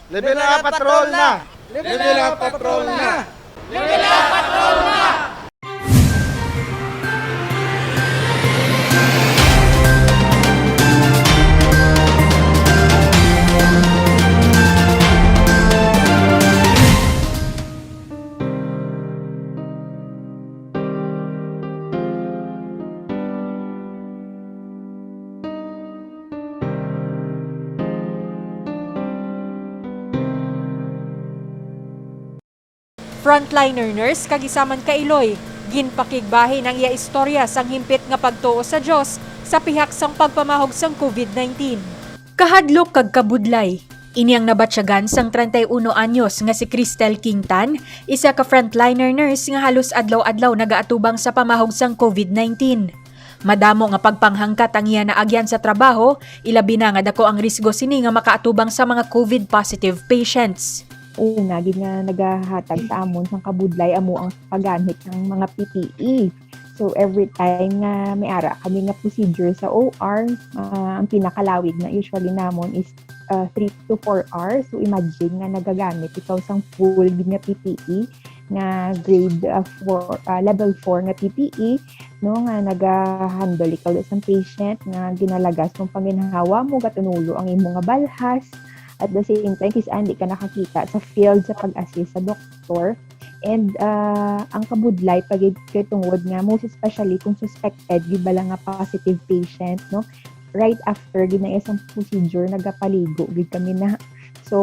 Level up patrol na! Level up patrol na! Frontliner nurse kagisaman kailoy, ginpakigbahin ang iya istorya sang himpit nga pagtuo sa Dios sa pihak sang pagpamahog sang COVID-19. Kahadlok kag kabudlay, iniyang nabatsyagan sang 31 anyos nga si Cristel Quintan, isa ka frontliner nurse nga halos adlaw-adlaw nagaatubang sa pamahog sang COVID-19. Madamo nga pagpanghangkat ang iya naagyan sa trabaho, ilabi na nga dako ang risgo sini nga makaatubang sa mga COVID positive patients. Una, gid nga nagahatag sa amon sang kabudlay amo ang paggamit ng mga PPE. So every time nga may ara kami nga procedure sa OR, ang pinakalawig na usually namon is 3 to 4 hours. So imagine nga nagagamit ikaw sang full gid nga PPE nga grade level 4 nga PPE, no, nga naga-handle ikaw sa patient nga ginalagas mong panginhawa mo gatunulo ang imong nga balhas. At the same time, kasi hindi ka nakakita sa field sa pag-assist sa doktor. And ang kabudlay, pag tungod nga, most especially kung suspected, giba lang nga positive patient, no? Right after, ginaya isang procedure, nagapaligo, gid kami na. So,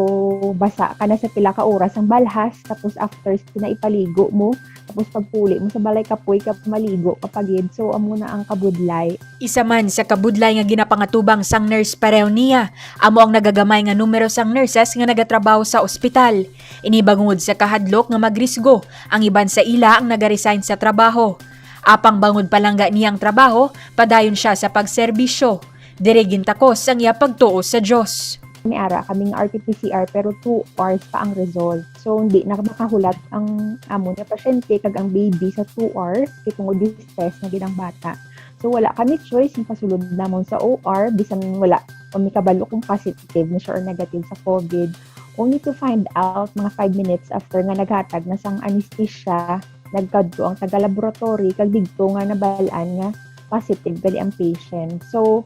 basa ka na sa pila ka oras ang balhas, tapos after, pinaipaligo mo, tapos pagpuli mo sa balay kapoy ka maligo kapagid. So, amo na ang kabudlay. Isa man sa kabudlay nga ginapangatubang sang nurse pareho niya, amo ang nagagamay nga numero sang nurses nga nagatrabaho sa ospital. Inibangod sa kahadlok nga magrisgo, ang iban sa ila ang nagaresign sa trabaho. Apang bangod palangga niyang trabaho, padayon siya sa pagserbisyo. Diregin takos ang iya pagtuo sa Diyos. May ara kaming RT-PCR pero 2 hours pa ang result. So, hindi na makahulat ang amo na pasyente kag ang baby sa 2 hours kitungod stress na ginang bata. So, wala kami choice yung pasulod namon sa OR bisan wala kami kabalo kung positive na siya or negative sa COVID. Only to find out mga 5 minutes after nga naghatag na sang anesthesia, nagkadto ang taga-laboratory kag digto nga nabalaan nga positive gali ang patient. So,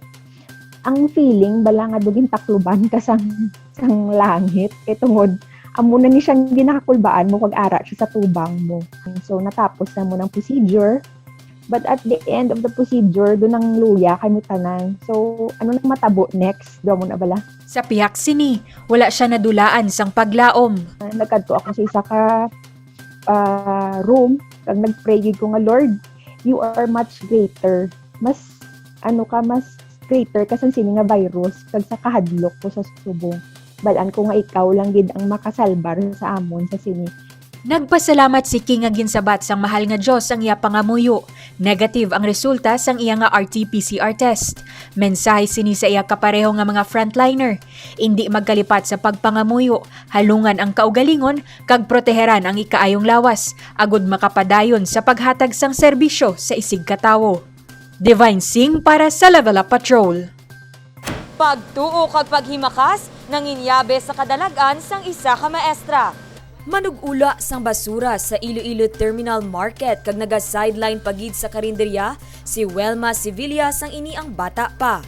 ang feeling bala nga dugin takluban ka sang langit kay tungod amo na ni siyang ginakakulbaan mo kag ara siya sa tubang mo. So natapos na mo ng procedure, but at the end of the procedure do nang luya kami tanan. So ano nang matabo next do mo na bala. Sa pihak sini, wala siya nadulaan sang paglaom. Nagkadto ako sa isa ka room kag nagpray gid ko nga Lord, you are much greater. Mas mas greater kasi sini nga virus kag sa kahadlok ko sa subong. Balaan ko nga ikaw lang gid ang makasalbar sa amon sa sini. Nagpasalamat si King nga ginsabat sang mahal nga Dios ang iya pangamuyo. Negative ang resulta sang iya nga RT-PCR test. Mensahe sini sa iya kapareho nga mga frontliner. Hindi magkalipat sa pagpangamuyo, halungan ang kaugalingon kag proteheran ang ikaayong lawas agud makapadayon sa paghatag sang serbisyo sa isig katawo. Divine Sing para sa Level Up Patrol. Pagtuo kag paghimakas nanginyabe sa kadalagan sang isa ka maestra. Manugula sang basura sa Iloilo Terminal Market kag naga-sideline pagid sa karinderya si Welma Sevilla sang ini ang bata pa.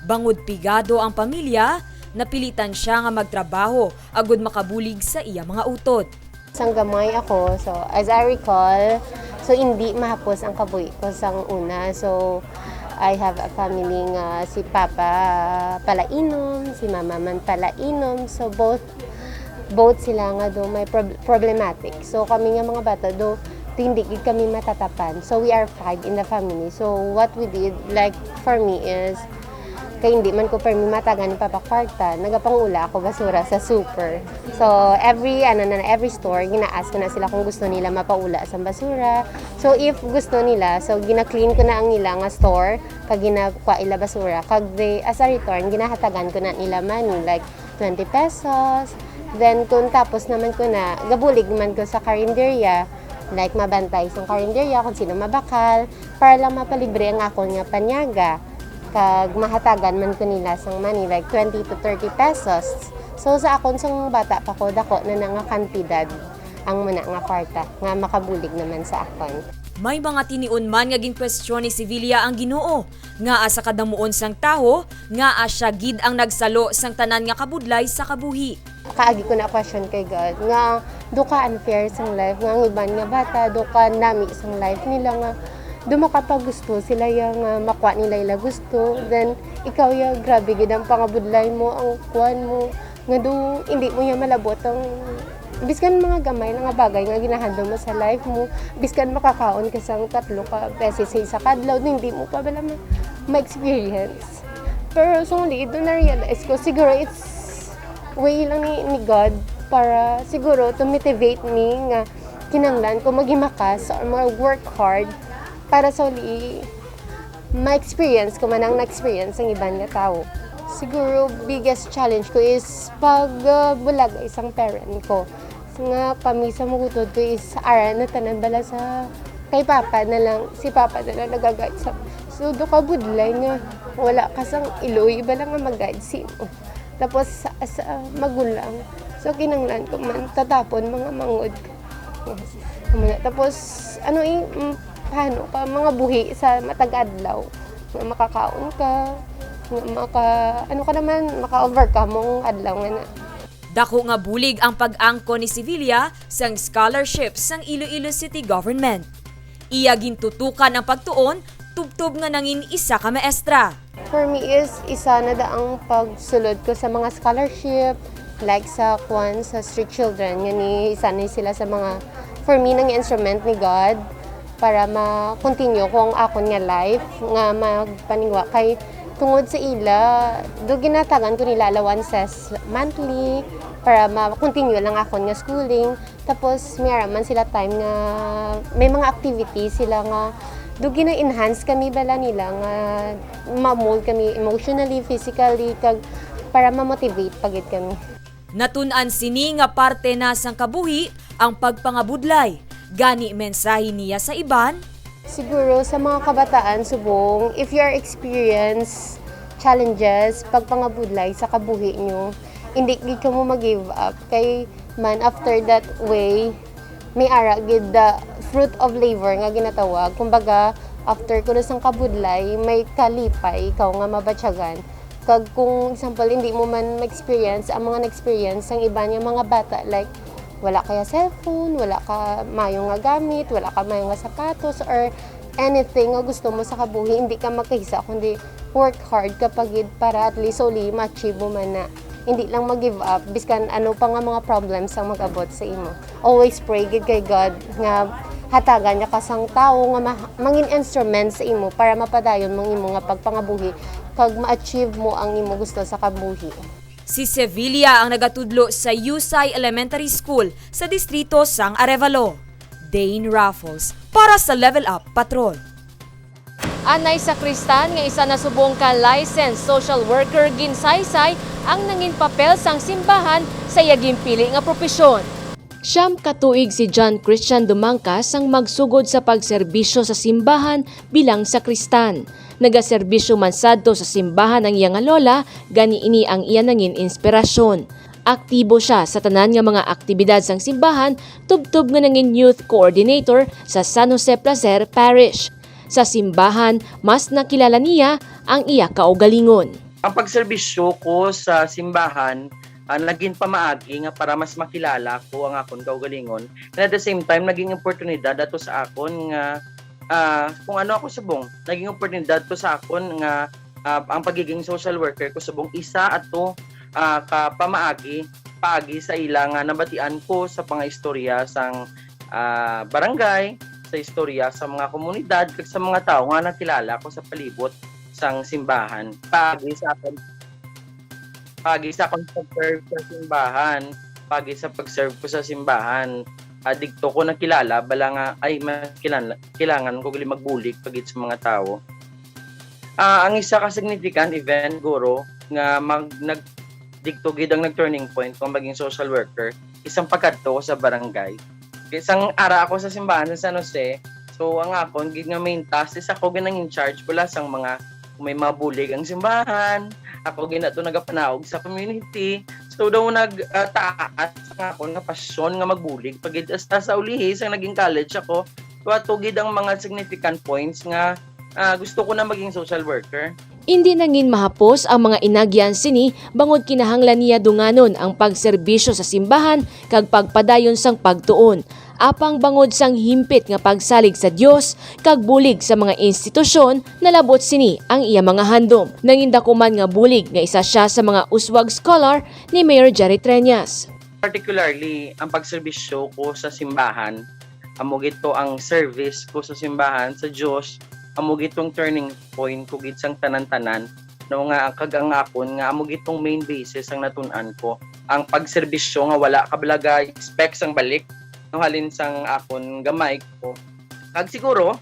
Bangod pigado ang pamilya, napilitan siya nga magtrabaho agud makabulig sa iya mga utod. Sang gamay ako, so as I recall, so hindi mahapos ang kabuhi ko sang una. So I have a family nga si Papa palainom, si Mama man palainom. So both sila nga do may problematic. So kami nga mga bata do hindi kami matatapan. So we are 5 in the family. So what we did, like for me is kaya hindi man ko permi matagan ni Papa Kwarta, nagapangula ako basura sa super. So every store, gina-ask ko na sila kung gusto nila mapaula sa basura. So if gusto nila, so gina-clean ko na ang nila nga store, kag ginakuha ila basura. Kag as a return, ginahatagan ko na nila money, like 20 pesos. Then kung tapos naman ko na, gabulig man ko sa karinderya, like mabantay sa karinderya kung sino mabakal, para lang mapalibre ang ako nga panyaga. Kag mahatagan man ko nila sang money like 20 to 30 pesos. So sa akon sang bata pa ko dako na nga kantidad ang muna nga kwarta nga makabulig naman sa akon. May mga tiniun man nga ginkwestiyon ni Sevilla ang Ginoo nga asa kadamuon sang tawo nga asya gid ang nagsalo sang tanan nga kabudlay sa kabuhi. Kaagi ko na question kay God nga do ka unfair sang life nga ang iban nga bata do ka nami sang life nila nga do makapagusto sila yang makuha nila ila gusto, then ikaw ya grabe gid ang pangabudlay mo ang kuan mo nga do hindi mo ya malabot ang biskan mga gamay nga bagay nga ginahandle mo sa life mo, biskan makakaon ka sang 3 ka beses sa kadlaw, hindi mo pa bala ma-experience. Pero sungli, doon na-realize ko, siguro it's way lang ni God para siguro to motivate me nga kinanglan ko maghimakas or mag-work hard para suli ma-experience ko man ang na-experience ang ibang nga tao. Siguro, biggest challenge ko is pag bulag isang parent ko. Nga pamisa mo gutod ko is aran na tanan bala sa kay Papa na lang, si Papa na lang nag-guide sa. So, do ka budlay nga wala ka sang iloy, iba lang nga mag-guide sino. Tapos, sa magulang. So, kinanglan ko man, tatapon mga mangod. Yes. Tapos, paano ka, mga buhi sa matag-adlaw. Makakaon ka, maka-overcome mong adlaw nga na. Dako nga bulig ang pag-angko ni Sevilla sang scholarship sang Iloilo City Government. Iya gintutukan ang pagtuon tubtob nga nangin isa ka maestra. For me is isa na daang pagsulod ko sa mga scholarship like sa sa street children nga ni isa ni sila sa mga for me nang instrument ni God para ma-continue kung akon nga life nga magpaningwa kay tungod sa ila do ginatagan ko nila allowances monthly para ma-continue lang akon nga schooling. Tapos may araman sila time nga may mga activities sila nga do gina-enhance kami bala nila nga ma-mold kami emotionally, physically kag para ma-motivate pagit kami. Natun-an sini nga parte na sang kabuhi ang pagpangabudlay. Gani mensahe niya sa iban. Siguro sa mga kabataan subong, if you are experience challenges pagpangabudlay sa kabuhi nyo, hindi gid ka mo mag-give up kay man after that way may ara gid the fruit of labor nga ginatawag. Kumbaga after ko sang kabudlay may kalipay ikaw nga mabatyagan. Kag kung example hindi mo man ma-experience ang mga na-experience ang iba niya mga bata like wala kaya cellphone, wala ka mayong nga gamit, wala ka mayong nga sapatos or anything nga gusto mo sa kabuhi, hindi ka makahisa kundi work hard kapag para at least uli ma-achieve mo man na. Hindi lang mag-give up biskan ano pa nga mga problems ang mag-abot sa imo. Always pray gid kay God nga hatagan niya kasang tao nga mangin instrument sa imo para mapadayon mong imo nga pagpangabuhi kag ma-achieve mo ang imo gusto sa kabuhi. Si Sevilla ang nagatudlo sa Yusay Elementary School sa distrito sang Arevalo. Dane Raffles para sa Level Up Patrol. Anay Sacristan nga isa na subong ka licensed social worker ginsaysay ang nangin papel sang simbahan sa iyaging pili nga propesyon. Siyam katuig si John Christian Dumangkas ang magsugod sa pagserbisyo sa simbahan bilang sakristan. Nagaserbisyo man sadto sa simbahan ang iyang lola, gani ini ang iya nangin inspirasyon. Aktibo siya sa tanan nga mga aktibidad sang simbahan, tubtob nga nangin youth coordinator sa San Jose Placer Parish. Sa simbahan, mas nakilala niya ang iya kaugalingon. Ang pagserbisyo ko sa simbahan, naging pamaagi nga para mas makilala ko ang akon kaugalingon. And at the same time, naging oportunidad ato sa akon nga kung ano ako subong. Naging oportunidad to sa akon nga ang pagiging social worker ko subong isa ato ka pamaagi sa ilang nabatian ko sa istorya sang barangay, sa istorya sa mga komunidad kag sa mga tao nga nakilala ko sa palibot sang simbahan. Paagi sa pag-serve sa simbahan, paagi sa pag-serve ko sa simbahan. Dikto ko nakilala bala nga ay kailangan ko gali magbulig pagit sa mga tao. Ang isa ka significant event guro nga nagdikto gid ang nag-turning point kung maging social worker, isang pagkadto ko sa barangay. Isang ara ako sa simbahan sa San Jose. So ang akon gid nga main task is ako ginang in charge pula sang mga kung may mga bulig ang simbahan. Ako ginato nagapanaog sa community. So So daw nagtaas nga ako nga pasyon nga magbulig pag hasta sa ulihis ang naging college ako. Tugid ang mga significant points nga gusto ko na maging social worker. Hindi nangin mahapos ang mga inagyan sini bangod kinahanglan niya dunganon ang pagserbisyo sa simbahan kag pagpadayon sang pagtuon. Apang bangod sang himpit nga pagsalig sa Dios kag bulig sa mga institusyon nalabot sini ang iya mga handom. Nangindakuman nga bulig nga isa siya sa mga uswag scholar ni Mayor Jerry Treñas. Particularly ang pagserbisyo ko sa simbahan, amo gito ang service ko sa simbahan sa Dios, amo gitong turning point ko gid sang tanan-tanan no nga kagang akon nga amo gitong main basis ang natun-an ko ang pagserbisyo nga wala kabalaga expect sang balik no halin sang akon gamay ko kag siguro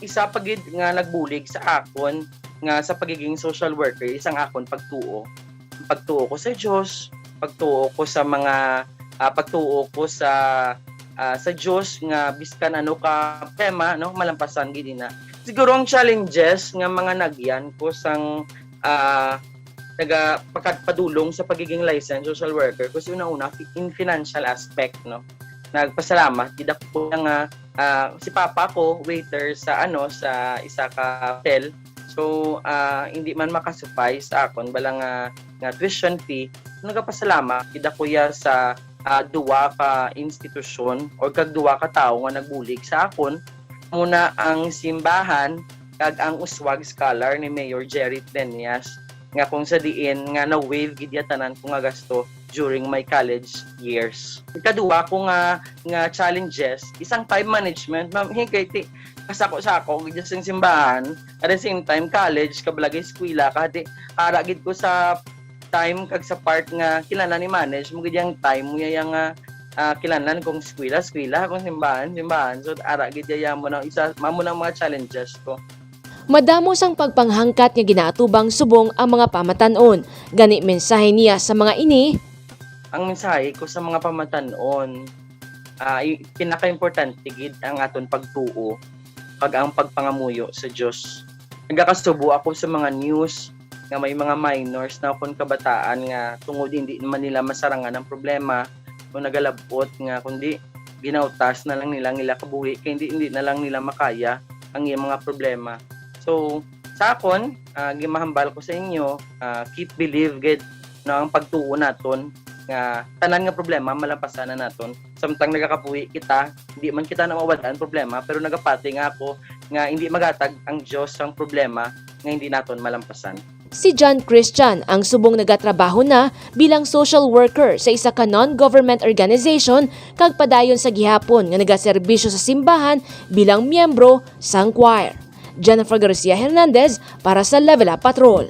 isa pagid nga nagbulig sa akon nga sa pagiging social worker isang akon pagtuo ko sa Dios, pagtuo ko sa mga pagtuo ko sa Dios nga biskan ano ka tema no malampasan gid na. Siguro ang challenges nga mga nagyan ko sang nagapagpadulong sa pagiging licensed social worker kasi una-una in financial aspect no. Nagpasalamat gid ako nga si papa ko waiter sa sa isa ka hotel. So hindi man makasuffice sa akon bala nga tuition fee. Nagapasalamat gid ako sa duwa ka institusyon or kag duwa ka tawo nga nagbulig sa akon. Muna ang simbahan kag ang uswag scholar ni Mayor Jerry Treñas nga kung sa diin nga na-waive gid tanan ko nga gasto during my college years. Ikaduha ko nga challenges isang time management hingkay kasako gid sa simbahan at the same time college kabalagay eskwela kadi ara gid ko sa time kag sa part nga kilala ni manage mo gid yang time mo yang kilanan kung eskwela kung simbahan so ara gid mo na isa mamo ng mga challenges ko. Madamo sang pagpanghangkat nga ginaatubang subong ang mga pamatan-on. Gani mensahe niya sa mga ini. Ang mensahe ko sa mga pamatan-on pinaka-importante gid ang aton pagtuo kag ang pagpangamuyo sa Dios. Nagakasubo ako sa mga news nga may mga minors na kun kabataan nga tungod hindi man nila masarangan ang problema o nagalabot nga kundi ginautas na lang nila kabuhi kay hindi na lang nila makaya ang iyang mga problema. So sa akon gimahambal ko sa inyo keep believe gid no ang pagtuo naton nga tanan nga problema malampasan na naton samtang nagakabuhi kita hindi man kita na mawalan problema pero nagapati nga ako nga hindi magatag ang Dios ang problema nga hindi naton malampasan. Si John Christian ang subong nagatrabaho na bilang social worker sa isa ka non-government organization kag padayon sa gihapon nga nagaserbisyo sa simbahan bilang miyembro sang choir. Jennifer Garcia Hernandez para sa Level Up Patrol.